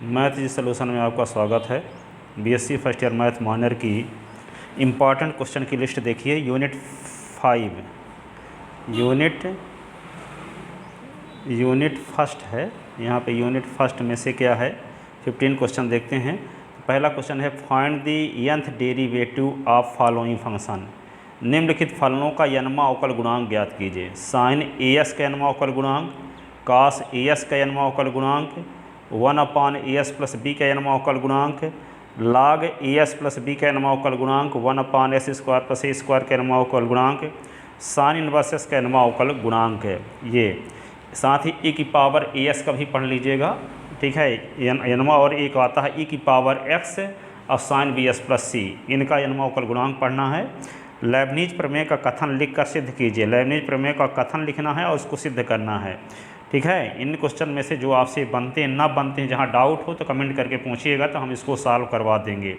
Math जी solution में आपका स्वागत है। BSc first year math minor की इम्पॉर्टेंट क्वेश्चन की लिस्ट देखिए। यूनिट 5 यूनिट फर्स्ट है। यहाँ पे यूनिट फर्स्ट में से क्या है 15 क्वेश्चन देखते हैं। पहला क्वेश्चन है find the nth derivative of following function. निम्नलिखित फलनों का n वां अवकल गुणांक ज्ञात कीजिए। साइन as का n वां अवकल गुणांक, cos as का n वां अवकल गुणांक, 1/as प्लस बी का n वां अवकल गुणांक, log as प्लस बी का n वां अवकल गुणांक, 1/s square plus a square का n वां अवकल गुणांक, साइन इनवर्स s का n वां अवकल गुणांक है। ये साथ ही e की पावर as का भी पढ़ लीजिएगा, ठीक है। n वां और एक आता है e की पावर x और साइन bs प्लस c, इनका n वां अवकल गुणांक पढ़ना है। लेबनीज प्रमेय का कथन लिखकर सिद्ध कीजिए। लेबनीज प्रमेय का कथन लिखना है और उसको सिद्ध करना है, ठीक है। इन क्वेश्चन में से जो आपसे बनते हैं ना बनते हैं, जहाँ डाउट हो तो कमेंट करके पूछिएगा तो हम इसको सॉल्व करवा देंगे,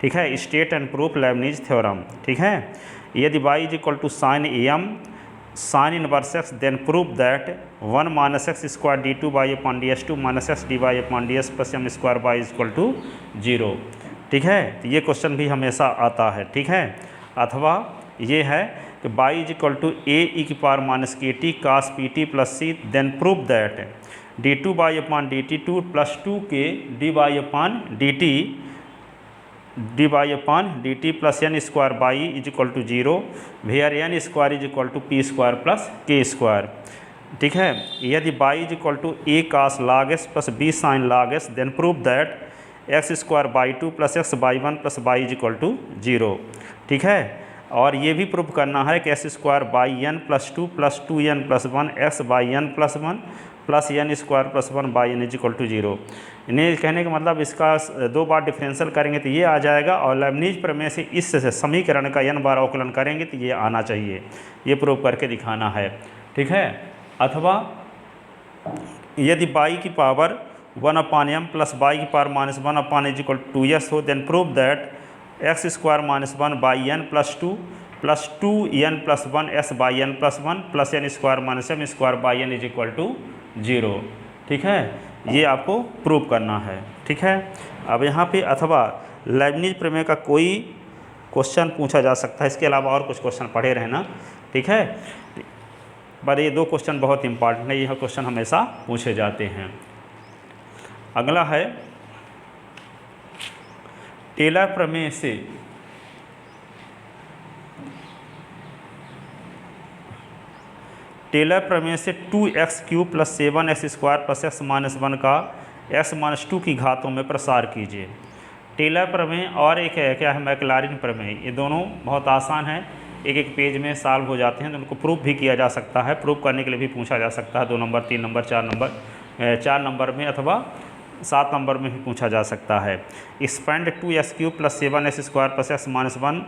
ठीक है। State and proof Leibniz theorem, ठीक है। यदि y is equal to sine am sine inverse x then prove that 1 minus x square डी2 y upon d s two minus x d Y upon d s plus m square by is equal to 0, ठीक है। तो ये question भी हमेशा आता है, ठीक है। अथवा ये है कि y is equal to A E की power minus K T cos P T plus C then prove that D two Y upon D T two plus 2 K D Y upon D T plus N square by is equal to 0 where N square is equal to P square plus K square, ठीक है। यदि y is equal to A cos log X plus B sign log X then prove that X square Y 2 plus X Y 1 plus Y is equal to 0, ठीक है। और ये भी prove करना है कि X square Y N plus 2 plus 2n plus 1 X Y N plus 1 plus N square plus 1 Y N is equal to 0। इन्हें कहने का मतलब इसका 2 बार डिफरेंशियल करेंगे तो ये आ जाएगा, और लेबनीज प्रमेय से इस समीकरण का n बार अवकलन करेंगे तो ये आना चाहिए। ये प्रूव करके दिखाना है, ठीक है। अथवा यदि y की पावर 1/m प्लस y की power minus 1/n is equal to 2s हो then prove that X square minus 1 Y N plus 2n plus 1 X Y N plus 1 plus N square minus M square Y N is equal to 0, ठीक है। ये आपको prove करना है, ठीक है। अब यहाँ पे अथवा लेबनीज प्रमेय का कोई क्वेश्चन पूछा जा सकता है, इसके अलावा और कुछ क्वेश्चन पढ़े रहना, ठीक है। पर ये 2 क्वेश्चन बहुत इंपॉर्टेंट है, यह क्वेश्चन हमेशा पूछे जाते हैं। अगला है टेलर प्रमेय से टेलर प्रमेय से 2x³ plus 7x square plus x minus 1 का x माइनस 2 की घातों में प्रसार कीजिए। टेलर प्रमेय और एक है क्या है मैकलॉरिन प्रमेय, ये दोनों बहुत आसान है, एक पेज में सॉल्व हो जाते हैं। तो उनको प्रूफ भी किया जा सकता है, प्रूफ करने के लिए भी पूछा जा सकता है 2 नंबर 3 नंबर 4 नंबर में अथवा 7 नंबर में भी पूछा जा सकता है। Expand 2x³ plus 7x square plus x minus 1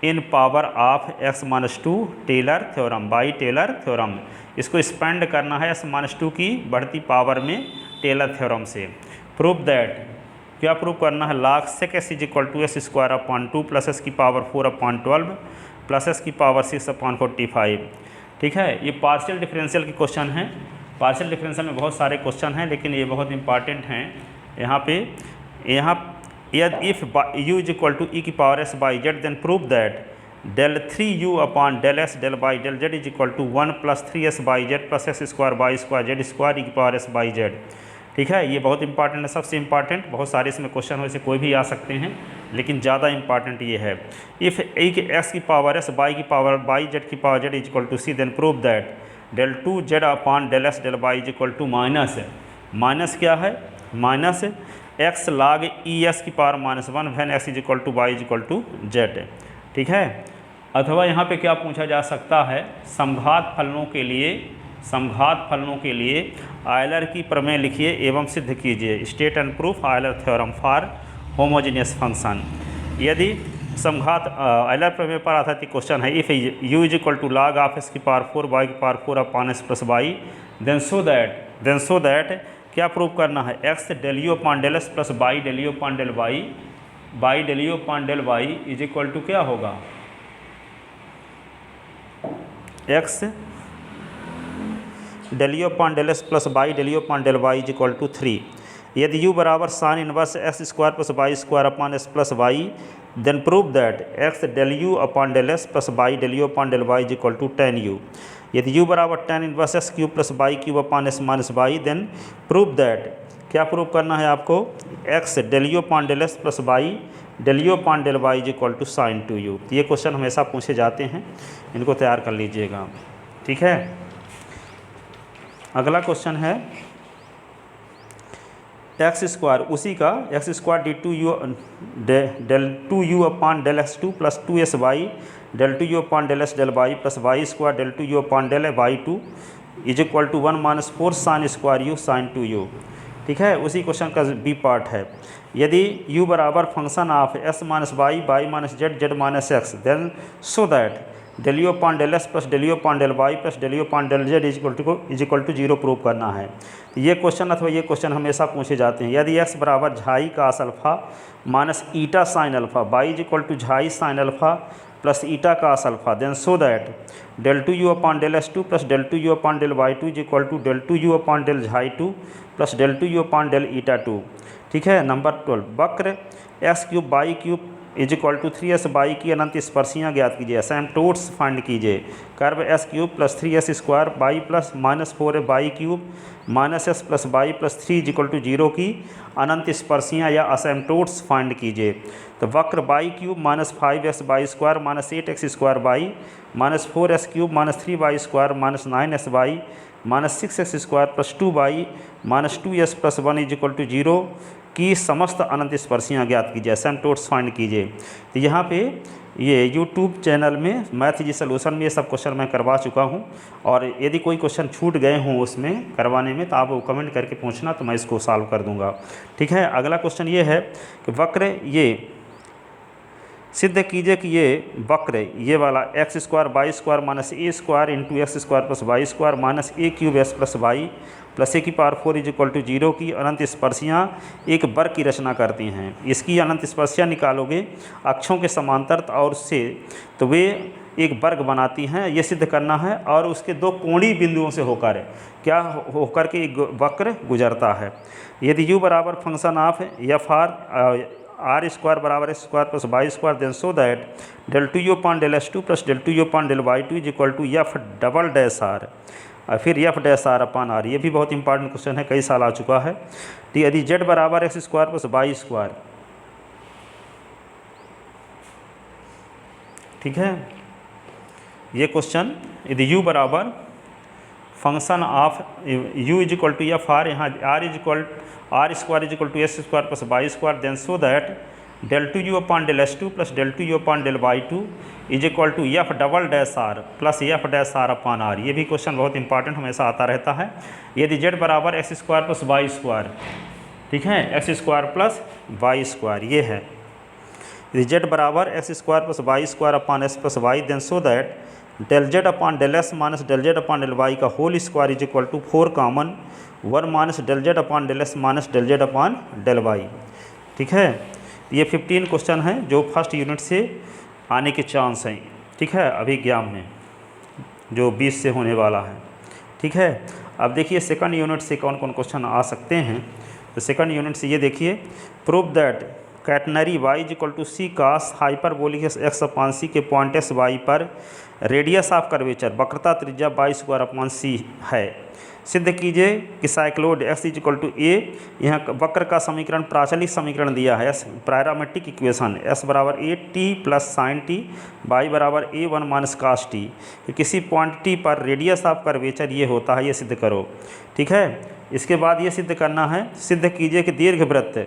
in power of x minus 2 Taylor theorem by Taylor theorem. इसको स्पेंड करना है x माइनस 2 की बढ़ती पावर में टेलर थ्योरम से। प्रूव दैट क्या प्रूव करना है, log sec x is equal to S square upon 2 plus X की पावर 4/12 प्लस एस की पावर 6/45, ठीक है। ये पार्शियल डिफरेंशियल के क्वेश्चन हैं। पार्शियल डिफरेंशियल में बहुत सारे क्वेश्चन हैं, लेकिन ये बहुत इंपॉर्टेंट हैं। यहाँ यदि if u is equal to e की power s y z then prove that del 3u upon del s del y del z is equal to 1 plus 3s y z plus s square y square z square e की power s y Z, ठीक है। ये बहुत important है, सबसे important. बहुत सारे इसमें क्वेश्चन हो, से कोई भी आ सकते हैं, लेकिन ज़्यादा इंपॉर्टेंट ये है। इफ़ ए की एक्स की पावर एस बाई की पावर बाई जेड की power z is equal to c then prove that del 2z upon del s del y is equal to minus क्या है minus x log e s की power minus 1 when x is equal to y is equal to z, ठीक है। अथवा यहाँ पे क्या पूछा जा सकता है, समघात फलनों के लिए आयलर की प्रमेय लिखिए एवं सिद्ध कीजिए। State and proof Euler theorem for homogeneous function. यदि समघात आयलर प्रमेय पर आधारित क्वेश्चन है, if u is equal to log of X की पावर 4 वाई की power 4 upon S plus Y then so that क्या प्रूव करना है, x del you upon del S plus Y del you upon del Y Y del you upon del Y is equal to क्या होगा, x del you upon del S plus Y del you upon del Y is equal to 3। यदि u बराबर sine inverse X square plus Y square upon S plus Y, then prove that X del you upon del S plus Y del you upon del Y is equal to tan U. यदि u बराबर tan inverse X cube plus Y cube upon X minus Y, then prove that, क्या prove करना है आपको, X del you upon del S plus Y del you upon del Y is equal to sine two U. ये question हमेशा पूछे जाते हैं, इनको तैयार कर लीजिएगा। ठीक है, अगला क्वेश्चन है एक्स स्क्वायर, उसी का x square d two u del two u upon del x two plus two s y del two u upon del s del y plus Y square del two u upon del y two is equal to 1 minus 4 sine square u sine two u. ठीक है, उसी question का B part है। यदि u बराबर function of s minus y y minus z z minus x, then so that del you upon del S plus del you upon del y plus del you upon del z is equal to zero prove करना है। ये question अथवा ये question हमेशा पूछे जाते हैं। यदि x बराबर xi cos alpha minus eta sine alpha, y is equal to xi sine alpha plus eta cos alpha, then so that del two u upon del s two plus del two u upon del y two is equal to del two u upon del xi two plus del two u upon del eta two. ठीक है, number 12, वक्र x cube y cube is equal to 3s by की अनंत स्पर्शियाँ ज्ञात कीजिए, asymptotes find कीजिए। Curve s cube plus 3s square by plus minus 4 by cube minus s plus by plus 3 is equal to 0 की अनंत स्पर्शियाँ या असिम्प्टोट्स फाइंड कीजिए। तो वक्र by cube minus 5s by square minus 8x square by minus 4s cube minus 3y square minus 9s by minus 6x square plus 2 by minus 2s plus 1 is equal to 0 की समस्त अनंत स्पर्शियाँ ज्ञात कीजिए, asymptotes find कीजिए। तो यहाँ पे ये यूट्यूब चैनल में मैथ जी सोल्यूशन में ये सब क्वेश्चन मैं करवा चुका हूँ, और यदि कोई क्वेश्चन छूट गए हों उसमें करवाने में तो आप वो कमेंट करके पूछना, तो मैं इसको सॉल्व कर दूँगा। ठीक है, अगला क्वेश्चन ये है कि वक्र ये सिद्ध कीजिए कि ये वक्र ये वाला x square y square minus a square into x square plus Y square minus a cube s plus y plus a की पावर 4 इज इक्वल टू 0 की अनंत स्पर्शियाँ एक वर्ग की रचना करती हैं। इसकी अनंत स्पर्शियाँ निकालोगे अक्षों के समांतर और उससे, तो वे एक वर्ग बनाती हैं। ये सिद्ध करना है, और उसके दो कोणीय बिंदुओं से होकर क्या होकर के एक वक्र गुजरता है। यदि u बराबर function of f r square बराबर s square plus Y square, then so that del two u upon del s two plus del two u upon del y two is equal to f double dash r, और फिर f dash r upon r. ये भी बहुत important question है, कई साल आ चुका है। तो यदि जेड बराबर x square plus Y square, ठीक है, ये क्वेश्चन यदि u बराबर function of u is equal to f r, यहाँ r is equal r square is equal to S square plus Y square, then so that del two u upon del s two plus del two u upon del y two is equal to f double dash r plus f dash r upon r. ये भी question बहुत important हमेशा आता रहता है। यदि z बराबर x square plus Y square, ठीक है, x square plus Y square ये है। यदि जेड बराबर x square plus Y square upon S plus Y, then so that del z upon del s minus del z upon del y का whole square is equal to 4 common 1 minus del z upon del s minus del z upon del y. ठीक है, ये 15 question हैं जो first unit से आने के chance हैं। ठीक है, अभिज्ञान में जो 20 से होने वाला है। ठीक है, अब देखिए सेकंड यूनिट से कौन कौन क्वेश्चन आ सकते हैं। तो सेकंड यूनिट से ये देखिए, prove that catenary y is equal to c cos hyperbolic x upon c के पॉइंट एस वाई पर रेडियस ऑफ कर्वेचर वक्रता त्रिज्या बाई स्क्वायर अपॉन सी है। सिद्ध कीजिए कि cycloid x is equal to a, यहाँ वक्र का समीकरण प्राचलिक समीकरण दिया है, एस पैरामेट्रिक इक्वेशन एस बराबर A T plus sign T by बराबर ए 1 माइनस कास टी, किसी पॉइंट टी पर रेडियस ऑफ कर्वेचर ये होता है, ये सिद्ध करो। ठीक है, इसके बाद ये सिद्ध करना है, सिद्ध कीजिए कि दीर्घवृत्त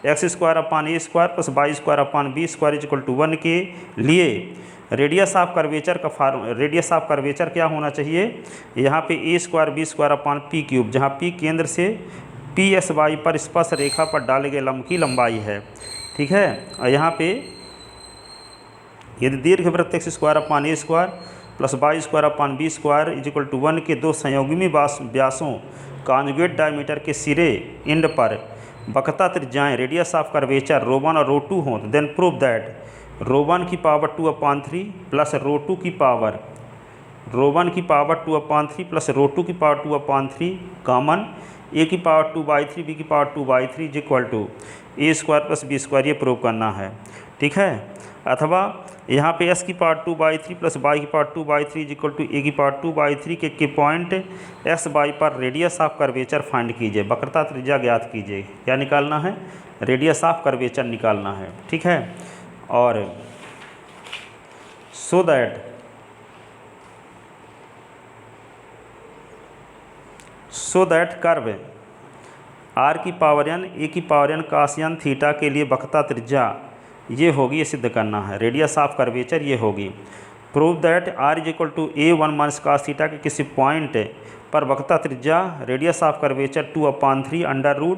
x square upon a square plus Y square upon b square is equal to 1 के लिए रेडियस ऑफ कर्वेचर का रेडियस ऑफ कर्वेचर क्या होना चाहिए, यहाँ पे a square b square upon p cube, जहाँ पी केंद्र से पी एस वाई पर स्पर्श रेखा पर डाले गए लंब की लंबाई है। ठीक है, और यहाँ पे यदि दीर्घवृत्त x square upon a square plus Y square upon b square is equal to 1 के दो संयोगी व्यासों कॉन्जुगेट डायमीटर के सिरे एंड पर वक्रता त्रिज्याएँ रेडियस ऑफ कर्वेचर रो 1 और रो 2 हों, देन प्रूव दैट रो 1 की पावर 2/3 प्लस रो 2 की पावर 2/3 प्लस रो 2 की पावर 2/3 कॉमन ए की पावर 2/3 बी की power 2/3 is equal to a square plus b square, ये प्रूव करना है। ठीक है, अथवा यहाँ पे एस की पावर 2/3 प्लस वाई की power 2/3 is equal to a की पावर 2/3 के पॉइंट एक्स वाई पर रेडियस ऑफ कर्वेचर फाइंड कीजिए, वक्रता त्रिज्या ज्ञात कीजिए। क्या निकालना है? रेडियस ऑफ कर्वेचर निकालना है। ठीक है, और सो दैट कर्व आर की पावर एन ए की पावर एन cos n थीटा के लिए वक्रता त्रिज्या ये होगी, ये सिद्ध करना है। रेडियस ऑफ कर्वेचर ये होगी। Prove that r is equal to A1 minus cos थीटा के किसी पॉइंट पर वक्रता त्रिज्या radius of curvature 2/3 under root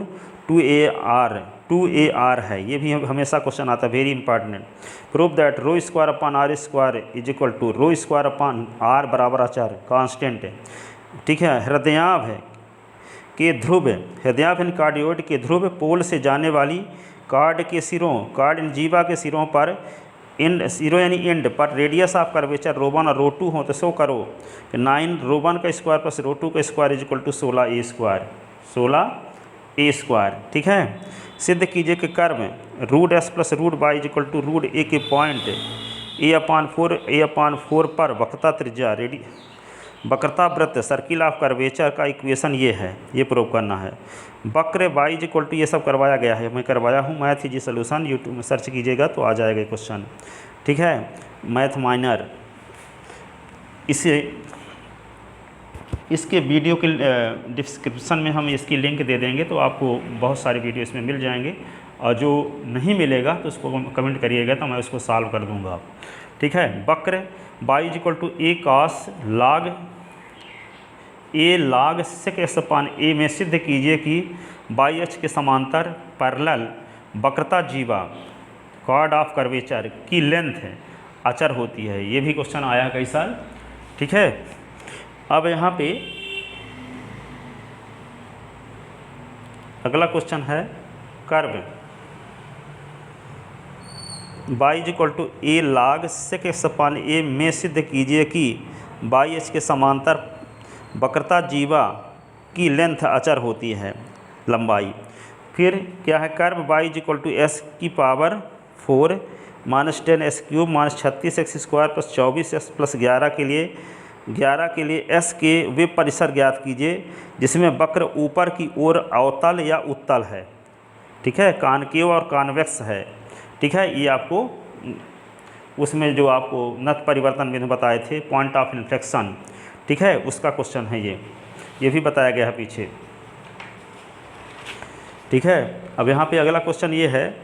2AR है। ये भी हमेशा क्वेश्चन आता है, very important. Prove that rho square upon r square is equal to rho square upon r बराबर अचर कांस्टेंट है। ठीक है, हृदयाभ के ध्रुव, हृदयाभ इन कार्डियोइड के ध्रुव पोल से जाने वाली कार्ड के सिरों, कार्ड इन जीवा के सिरों पर एंड सिरों यानी एंड पर रेडियस ऑफ कर्वेचर रो1 और रो2 हो तो शो करो 9 रो1 का स्क्वायर प्लस रो2 का square is equal to 16A स्क्वायर। ठीक है, सिद्ध कीजिए कि curve root s plus root y is equal to root a के पॉइंट A/4 पर वक्रता त्रिज्या वक्रता वृत्त सर्किल ऑफ कर्वेचर का इक्वेशन ये है, ये प्रूव करना है। वक्र वाई इज इक्वल टू, ये सब करवाया गया है, मैं करवाया हूँ। मैथ इजी सोल्यूशन यूट्यूब में सर्च कीजिएगा तो आ जाएगा क्वेश्चन। ठीक है, मैथ माइनर, इसके वीडियो के डिस्क्रिप्शन में हम इसकी लिंक दे देंगे, तो आपको बहुत सारे वीडियो इसमें मिल जाएंगे, और जो नहीं मिलेगा तो उसको कमेंट करिएगा तो मैं उसको सॉल्व कर दूंगा। ठीक है, वक्र y is equal to a cos log sec x upon a में सिद्ध कीजिए कि वाई अक्ष के समांतर पैरेलल वक्रता जीवा कॉर्ड ऑफ कर्वेचर की लेंथ अचर होती है। ये भी क्वेश्चन आया कई साल। ठीक है, अब यहाँ पे अगला क्वेश्चन है curve y is equal to a log sec x upon a में सिद्ध कीजिए कि वाई अक्ष के समांतर वक्रता जीवा की लेंथ अचर होती है, लंबाई। फिर क्या है? Curve y is equal to s की power 4 minus 10x cube minus 36x square plus 24x plus 11 के लिए एस के वे परिसर ज्ञात कीजिए जिसमें वक्र ऊपर की ओर अवतल या उत्तल है। ठीक है, कॉनकेव और कॉन्वेक्स है। ठीक है, ये आपको उसमें जो आपको नत परिवर्तन बिंदु बताए थे, पॉइंट ऑफ इन्फ्लेक्शन, ठीक है, उसका क्वेश्चन है ये भी बताया गया है पीछे। ठीक है, अब यहाँ पे अगला क्वेश्चन ये है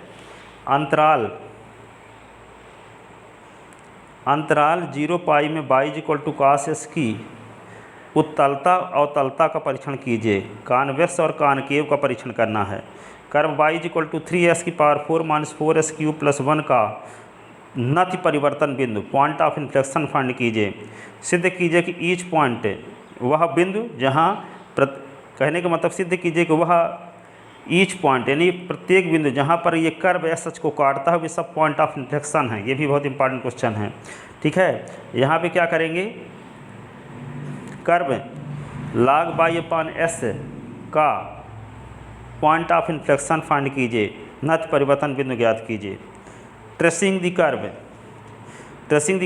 अंतराल 0 पाई में y is equal to cos s की उत्तलता अवतलता का परीक्षण कीजिए। कॉन्वेक्स और कॉनकेव का परीक्षण करना है। Curve y is equal to 3s की power 4 minus 4s cube plus 1 का नति परिवर्तन बिंदु पॉइंट ऑफ इन्फ्लेक्शन फाइंड कीजिए। सिद्ध कीजिए कि ईच पॉइंट वह बिंदु जहाँ कहने का मतलब सिद्ध कीजिए कि वह ईच पॉइंट यानी प्रत्येक बिंदु जहाँ पर ये कर्व एस एच को काटता है वे सब पॉइंट ऑफ इन्फ्लेक्शन है। ये भी बहुत इंपॉर्टेंट क्वेश्चन है। ठीक है, यहाँ पे क्या करेंगे? Curve log y upon s का पॉइंट ऑफ इन्फ्लेक्शन फाइंड कीजिए, नत परिवर्तन बिंदु ज्ञात कीजिए। ट्रेसिंग द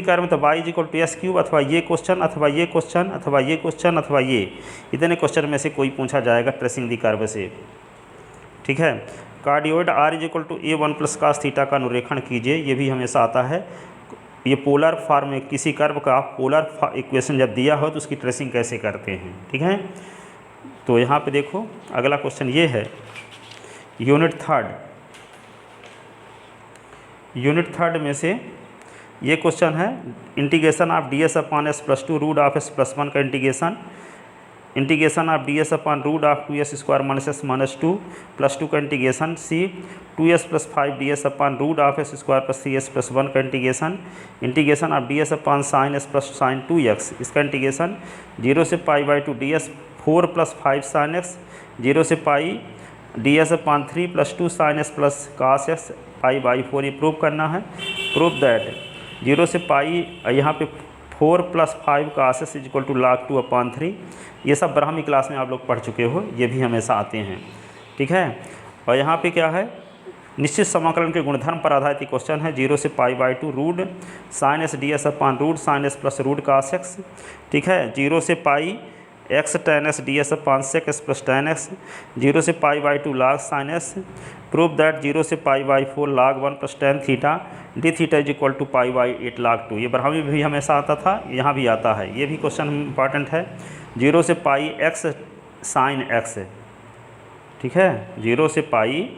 कर्व तो y is equal to s cube, अथवा ये क्वेश्चन अथवा ये क्वेश्चन अथवा ये क्वेश्चन अथवा ये इतने क्वेश्चन में से कोई पूछा जाएगा ट्रेसिंग द कर्व से। ठीक है, cardioid r is equal to A1 plus cos थीटा का अनुरेखण कीजिए। ये भी हमेशा आता है। ये पोलर फॉर्म में किसी कर्व का पोलर इक्वेशन जब दिया हो तो उसकी ट्रेसिंग कैसे करते हैं। ठीक है, तो यहाँ पे देखो अगला क्वेश्चन ये है यूनिट थर्ड में से ये क्वेश्चन है integration of ds upon s plus 2 root of s plus 1 का integration of ds upon root of 2s square minus s minus 2 plus 2 का integration c 2s plus 5 ds upon root of s square plus 3s plus 1 का integration of ds upon sine s plus sine 2x, इसका integration 0 से pi by 2 ds 4 plus 5 sine x 0 से pi ds upon 3 plus 2 sine s plus cos s pi by 4 ये prove करना है। Prove that 0 से पाई यहाँ पे 4 + 5 cos s = log 2/3। ये सब ब्राह्मी क्लास में आप लोग पढ़ चुके हो, ये भी हमेशा आते हैं, ठीक है। और यहाँ पे क्या है, निश्चित समाकलन के गुणधर्म पर आधारित क्वेश्चन है। 0 से π/2 रूट sin s ds/रूट sin s plus root cos x, ठीक है। 0 से pi x tan s ds/sec s plus tan x, 0 से π/2 log sin s, prove that 0 से π/4 log 1 प्लस tan theta d theta = π/8 log 2। ये ब्राह्मी भी हमेशा आता था, यहाँ भी आता है, ये भी क्वेश्चन इंपॉर्टेंट है। 0 से पाई x sin x, ठीक है, 0 से pi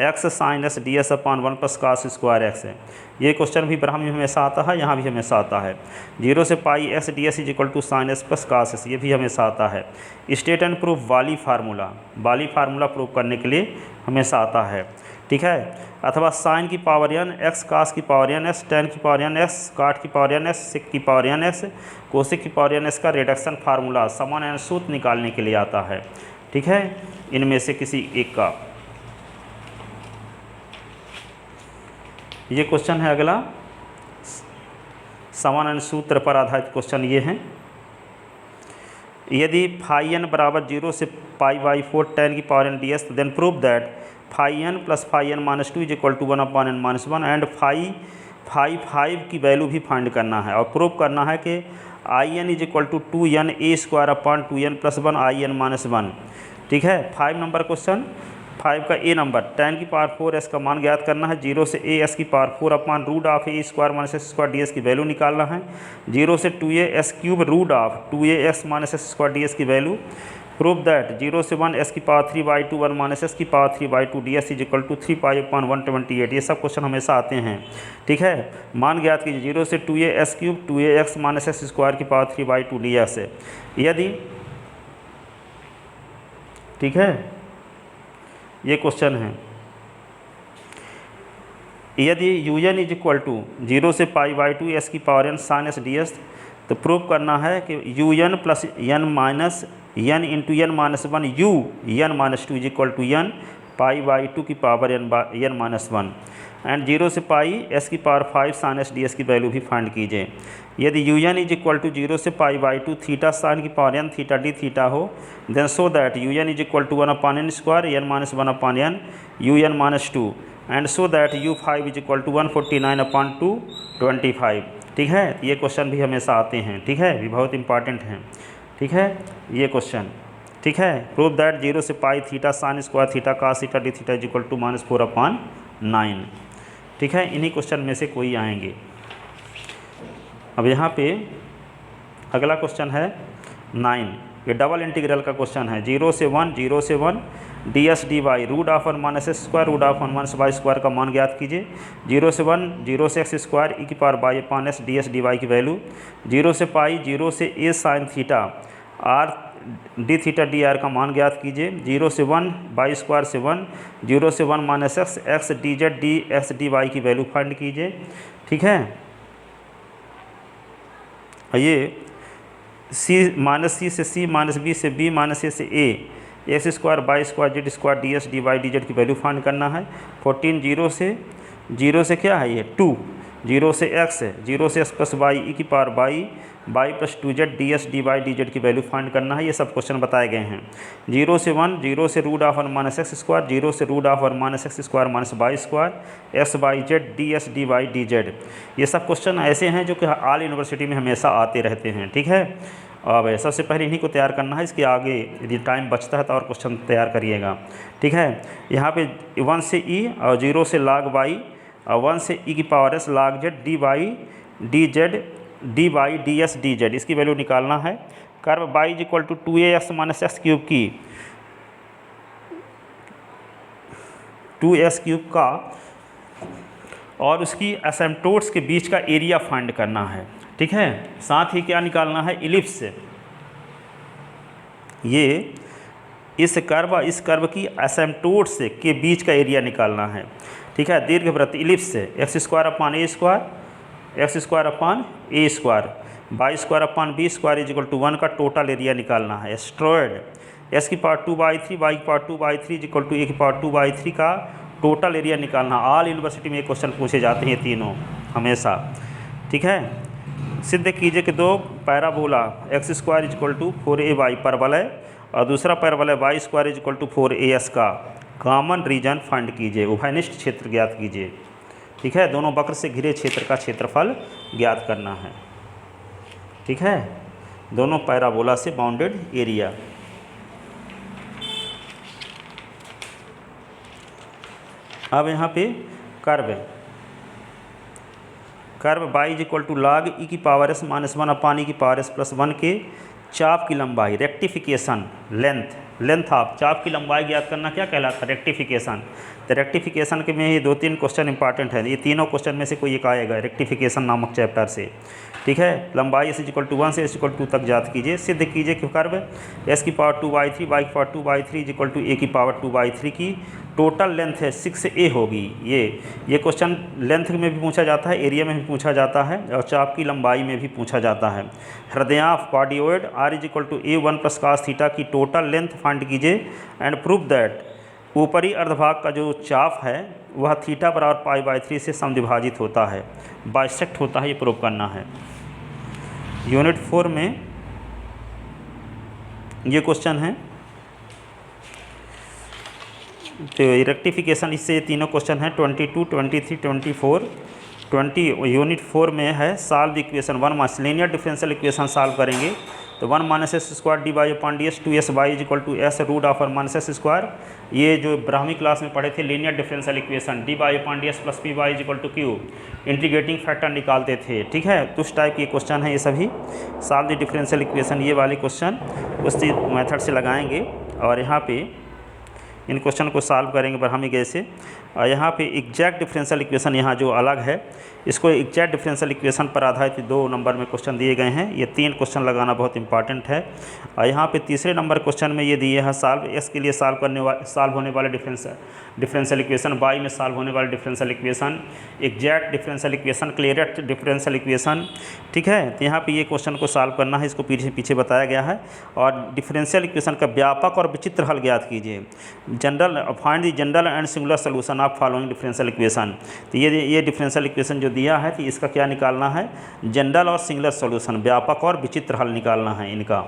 x sin s ds/1 plus cos square x है। ये क्वेश्चन भी ब्राह्मी में हमेशा आता है, यहाँ भी हमेशा आता है। 0 से pi s ds = sin s plus cos s, ये भी हमेशा आता है। स्टेट एंड प्रूफ वाली फार्मूला प्रूव करने के लिए हमेशा आता है, ठीक है। अथवा साइन की पावर n, x cos की पावर n s, tan की पावर n s, cot की पावर n s, sec की पावर n s, कोसेक की पावर n s का रिडक्शन फार्मूला समान एन सूत्र निकालने के लिए आता है, ठीक है। इनमें से किसी एक का ये क्वेश्चन है। अगला समान सूत्र पर आधारित क्वेश्चन ये हैं। यदि φn बराबर 0 से π/4 tan की power n ds, then prove that φn + φn - 2 = 1/n - 1 and φ5 की वैल्यू भी फाइंड करना है और प्रूव करना है कि in = 2n a² + 2n + 1 in - 1, ठीक है। 5 नंबर क्वेश्चन, 5 का ए नंबर, tan की पावर 4s का मान ज्ञात करना है। 0 से as की पावर 4/√a² - s² ds की वैल्यू निकालना है। 0 से 2as³ √2ax - s² ds की वैल्यू। प्रूव दैट 0 से 1 s की पावर 3/2 1 - s की पावर 3/2 ds = 3π/128। ये सब क्वेश्चन हमेशा आते हैं, ठीक है। मान ज्ञात कीजिए। 0 से 2as³ 2ax - s² की पावर 3/2 ds है। यदि, ठीक है, ये क्वेश्चन है। यदि un = 0 से π/2 s की power n sin s ds, तो प्रूव करना है कि un + n - n × n - 1 u n - 2 = n π/2 की पावर n - 1 एंड 0 से पाई s की पावर 5 sin s ds की वैल्यू भी फाइंड कीजिए। यदि un = 0 से π/2 थीटा साइन की power n theta d theta हो, then show that un = 1/n² n - 1/n un - 2 and show that u5 = 149/225, ठीक है। ये क्वेश्चन भी हमेशा आते हैं, ठीक है, भी बहुत इंपॉर्टेंट हैं, ठीक है, ये क्वेश्चन, ठीक है। प्रूव दैट 0 से pi theta sine square theta cos theta d theta = -4/9, ठीक है। इन्हीं क्वेश्चन में से कोई आएंगे। अब यहाँ पे अगला क्वेश्चन है 9, ये डबल इंटीग्रल का क्वेश्चन है। 0 से 1 ds dy √1 - s² √1 का मान ज्ञात कीजिए। 0 से 1 0 से x² e⁻y/s ds dy की वैल्यू। 0 से पाई 0 से a sin theta r d theta dr का मान ज्ञात कीजिए। 0 से 1 y² से 1 0 से 1 - x dz dx dy की वैल्यू फाइंड कीजिए, ठीक है। ये c से c -b से b -a से a x² y² z² ds dy dz की वैल्यू फाइंड करना है। 14 0 से क्या है ये 2, 0 से x है, 0 से x + y y + 2z ds dy dz की वैल्यू फाइंड करना है। ये सब क्वेश्चन बताए गए हैं। 0 से 1 0 से √1 - x², 0 से √1 - x² - y² x y z ds dy dz। ये सब क्वेश्चन ऐसे हैं जो कि ऑल यूनिवर्सिटी में हमेशा आते रहते हैं, ठीक है। अब सबसे पहले इन्हीं को तैयार करना है, इसके आगे यदि टाइम बचता है तो और क्वेश्चन तैयार करिएगा, ठीक है। यहाँ पे 1 से e और 0 से log y और 1 से e⁻s log z dy dz dy ds dz, इसकी वैल्यू निकालना है। कर्व y = 2ax - x³ की 2s³ का और उसकी एसिम्प्टोट्स के बीच का एरिया फाइंड करना है, ठीक है। साथ ही क्या निकालना है, इलिप्स। ये इस कर्व की एसिम्प्टोट्स के बीच का एरिया निकालना है, ठीक है। दीर्घवृत्त इलिप्स से x² y²/b² 1 का टोटल एरिया निकालना है। एस्ट्रॉयड s की पावर 2/3 y की पावर 2/3 = a की पावर 2/3 का टोटल एरिया निकालना। ऑल यूनिवर्सिटी में ये क्वेश्चन पूछे जाते हैं तीनों हमेशा, ठीक है। सिद्ध कीजिए कि दो parabola x square is equal to 4ay परवलय और दूसरा parabola y square is equal to 4as का कॉमन रीजन फाइंड कीजिए, उभयनिष्ठ क्षेत्र ज्ञात कीजिए। ठीक है, दोनों वक्र से घिरे क्षेत्र का क्षेत्रफल ज्ञात करना है। ठीक है, दोनों पैराबोला से बाउंडेड एरिया। अब यहाँ पे curve y is equal to log e की power s minus 1 upon e की पावर s प्लस 1 के चाप की लंबाई रेक्टिफिकेशन लेंथ ऑफ चाप की लंबाई ज्ञात करना क्या कहलाता है? रेक्टिफिकेशन। तो रेक्टिफिकेशन के में ये 2-3 क्वेश्चन इंपॉर्टेंट है, ये तीनों क्वेश्चन में से कोई एक आएगा रेक्टिफिकेशन नामक चैप्टर से। ठीक है, लंबाई s इक्वल टू 1 से s इक्वल टू तक ज्ञात कीजिए। सिद्ध कीजिए कि कर्व s की पावर 2/3 y की power 2/3 is equal to a की पावर 2/3 की टोटल लेंथ है 6a होगी। ये क्वेश्चन लेंथ में भी पूछा जाता है, एरिया में भी पूछा जाता है और चाप की लंबाई में भी पूछा जाता है। हृदयांश cardioid r is equal to a1 plus cos थीटा की टोटल लेंथ फाइंड कीजिए एंड प्रूव दैट ऊपरी अर्धभाग का जो चाप है वह थीटा बराबर π/3 से समद्विभाजित होता है, बाइसेक्ट होता है, ये प्रूव करना है। यूनिट 4 में ये क्वेश्चन है। तो रेक्टिफिकेशन इससे तीनों क्वेश्चन हैं 22, 23, 24, 20 यूनिट 4 में है। Solve equation 1 minus linear differential equation solve करेंगे तो 1 minus s square d Y upon d s 2s वाई is equal to s root of minus s square. ये जो ब्राह्मी क्लास में पढ़े थे linear differential equation d Y upon d s plus p y is equal to q integrating factor निकालते थे। ठीक है, तो उस टाइप के क्वेश्चन है ये सभी। सॉल्व द डिफरेंशियल इक्वेशन ये वाले क्वेश्चन उसी मेथड से लगाएंगे और यहाँ पे इन क्वेश्चन को सॉल्व करेंगे ब्राह्मी गैस से। और यहाँ पे एग्जैक्ट डिफरेंशियल इक्वेशन यहाँ जो अलग है इसको एग्जैक्ट डिफरेंशियल इक्वेशन पर आधारित 2 नंबर में क्वेश्चन दिए गए हैं। ये 3 क्वेश्चन लगाना बहुत इंपॉर्टेंट है। और यहाँ पे तीसरे नंबर क्वेश्चन में ये दिए हैं सॉल्व एस के लिए सॉल्व होने वाले डिफरेंशियल इक्वेशन, वाई में सॉल्व होने वाले differential equation, exact differential equation, Clairaut differential equation. ठीक है, तो यहाँ पे ये क्वेश्चन को सॉल्व करना है, इसको पीछे बताया गया है। और डिफरेंशियल इक्वेशन का व्यापक और विचित्र हल ज्ञात कीजिए। Find the general and singular solution of following differential equation. तो ये डिफरेंशियल इक्वेशन जो दिया है तो इसका क्या निकालना है? जनरल और सिंगुलर सॉल्यूशन, व्यापक और विचित्र हल निकालना है इनका।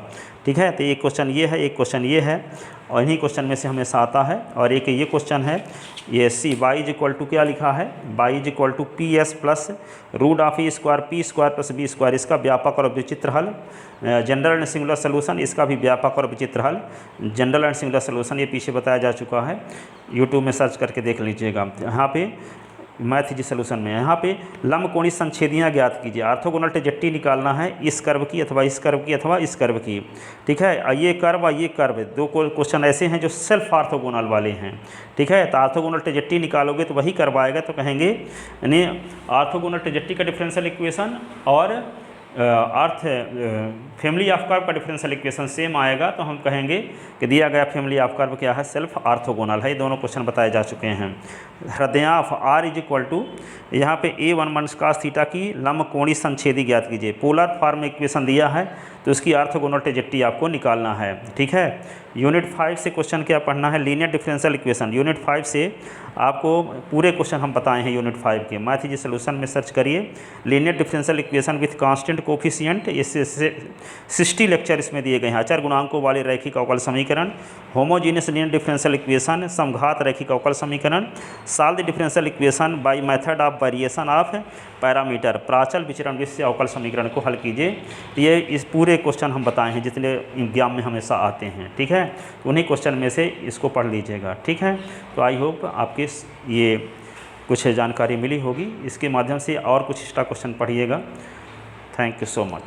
ठीक है, तो एक क्वेश्चन ये है, एक क्वेश्चन ये है और इन्हीं क्वेश्चन में से हमेशा आता है। और एक ये क्वेश्चन है ये c y is equal to क्या लिखा है? Y is equal to p s plus root of e square p square plus b square, इसका व्यापक और विचित्र हल। जनरल एंड सिंगुलर सॉल्यूशन, इसका भी व्यापक और विचित्र हल। जनरल एंड सिंगुलर सॉल्यूशन ये पीछे बताया जा चुका है, यूट्यूब में सर्च करके देख लीजिएगा। यहाँ पे मैथ जी सोल्यूशन में यहाँ पे लंबकोणीय संच्छेदियाँ ज्ञात कीजिए। ऑर्थोगोनल ट्रेजेक्टरी निकालना है इस कर्व की अथवा इस कर्व की अथवा इस कर्व की। ठीक है, ये कर्व 2 क्वेश्चन ऐसे हैं जो सेल्फ ऑर्थोगोनल वाले हैं। ठीक है, तो ऑर्थोगोनल ट्रेजेक्टरी निकालोगे तो वही कर्व आएगा, तो कहेंगे यानी ऑर्थोगोनल ट्रेजेक्टरी का डिफरेंशियल इक्वेशन और फैमिली ऑफ कर्व का डिफरेंशियल इक्वेशन सेम आएगा, तो हम कहेंगे कि दिया गया फैमिली ऑफ कर्व क्या है? सेल्फ ऑर्थोगोनल है। ये दोनों क्वेश्चन बताए जा चुके हैं। हृदयांश r इज इक्वल टू यहाँ पे a1 माइनस cos थीटा की लंबकोणीय संच्छेदी ज्ञात कीजिए। पोलर फॉर्म में इक्वेशन दिया है तो उसकी ऑर्थोगोनल ट्रेजेक्टरी आपको निकालना है। ठीक है, यूनिट 5 से क्वेश्चन क्या पढ़ना है? Linear differential equation. यूनिट 5 से आपको पूरे क्वेश्चन हम बताए हैं यूनिट 5 के। मैथ जी सोल्यूशन में सर्च करिए linear differential equation with constant coefficient, इससे 60 लेक्चर इसमें दिए गए हैं। अचर गुणांकों वाले रैखिक अवकल समीकरण, होमोजीनियस लीनियर डिफरेंशियल इक्वेशन, समघात रैखिक अवकल समीकरण, solve the differential equation by method of variation of parameter, प्राचल विचरण विधि से अवकल समीकरण को हल कीजिए। ये इस पूरे क्वेश्चन हम बताए हैं जितने एग्जाम में हमेशा आते हैं। ठीक है, उन्हीं क्वेश्चन में से इसको पढ़ लीजिएगा। ठीक है, तो आई होप आपके ये कुछ जानकारी मिली होगी। इसके माध्यम से और कुछ एक्स्ट्रा क्वेश्चन पढ़िएगा। Thank you so much.